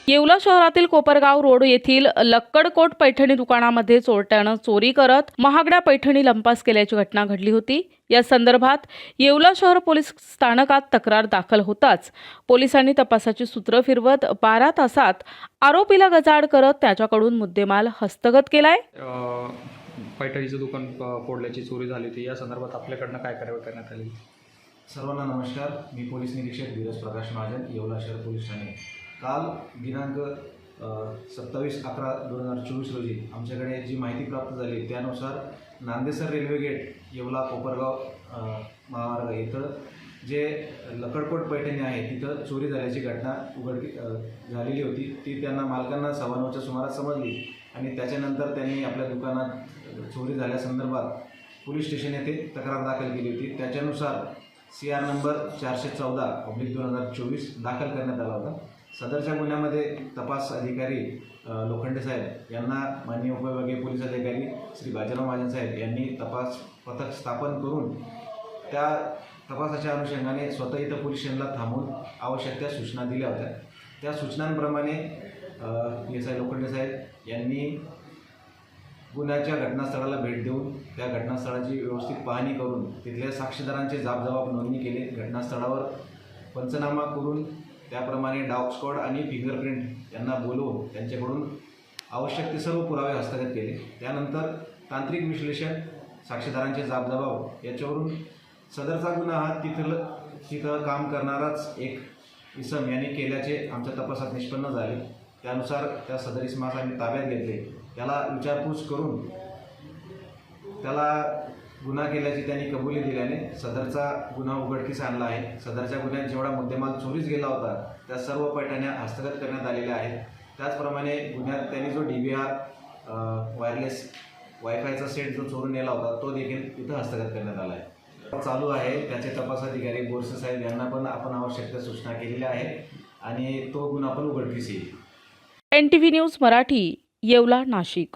येवला शहरातील कोपरगाव रोड येथील लक्कडकोट पैठणी दुकानामध्ये चोरट्यानं चोरी करत महागड्या पैठणी लंपास केल्याची घटना घडली होती। या संदर्भात येवला शहर पोलीस स्थानकात तक्रार दाखल होताच पोलिसांनी तपासाची सूत्र फिरवत 12 तासात आरोपीला गजाआड करत त्याच्याकडून मुद्देमाल हस्तगत केलाय। पैठणीचं दुकान फोडल्याची चोरी झाली होती। या संदर्भात आपल्याकडनं काय कारवाई करण्यात आली? सर्वांना नमस्कार। मी पोलीस निरीक्षक धीरज प्रकाश महाजन, येवला शहर पोलीस ठाणे। काल दिनांक 27/11/2024 रोजी आमच्याकडे जी माहिती प्राप्त झाली त्यानुसार नांदेसर रेल्वे गेट येवला कोपरगाव महामार्ग इथं जे लक्कडकोट पैठणी आहे तिथं चोरी झाल्याची घटना झालेली होती। ती त्यांना मालकांना 9:15च्या सुमारास समजली आणि त्याच्यानंतर त्यांनी आपल्या दुकानात चोरी झाल्यासंदर्भात पोलीस स्टेशन येथे तक्रार दाखल केली होती। त्याच्यानुसार CR नंबर 414/2024 दाखल करण्यात आला होता। सदरच्या गुन्ह्यामध्ये तपास अधिकारी लोखंडे साहेब यांना माननीय उपविभागीय पोलीस अधिकारी श्री बाजीराव महाजन साहेब यांनी तपास पथक स्थापन करून त्या तपासाच्या अनुषंगाने स्वतः इथं पोलीस स्टेशनला थांबून आवश्यक त्या सूचना दिल्या होत्या। त्या सूचनांप्रमाणे PSI लोखंडे साहेब यांनी गुन्ह्याच्या घटनास्थळाला भेट देऊन त्या घटनास्थळाची व्यवस्थित पाहणी करून तिथल्या साक्षीदारांचे जाब नोंदणी केली। घटनास्थळावर पंचनामा करून त्याप्रमाणे डॉग स्क्वॉड आणि फिंगरप्रिंट यांना बोलवून त्यांच्याकडून आवश्यक ते सर्व पुरावे हस्तगत केले। त्यानंतर तांत्रिक विश्लेषण, साक्षीदारांचे जाब याच्यावरून सदरचा गुन्हा हा तिथं काम करणाराच एक इसम यांनी केल्याचे आमच्या तपासात निष्पन्न झाले। त्यानुसार त्या सदर इसमास आम्ही ताब्यात घेतले। त्याला विचारपूस करून त्याला गुन्हा केल्याची त्यांनी कबुली दिल्याने सदरचा गुन्हा उघडकीस आणला आहे। सदरच्या गुन्ह्यात जेवढा मुद्देमाल चोरीस गेला होता त्या सर्व पैठण्या हस्तगत करण्यात आलेल्या आहेत। त्याचप्रमाणे गुन्ह्यात त्यांनी जो DVR वायरलेस वायफायचा सेट जो चोरून नेला होता तो देखील इथं हस्तगत करण्यात आला आहे। चालू आहे त्याचे तपास अधिकारी बोरसे साहेब यांना पण आपण आवश्यक त्या सूचना केलेल्या आहेत आणि तो गुन्हा पण उघडकीस येईल। NTV news Marathi, Yeola, Nashik.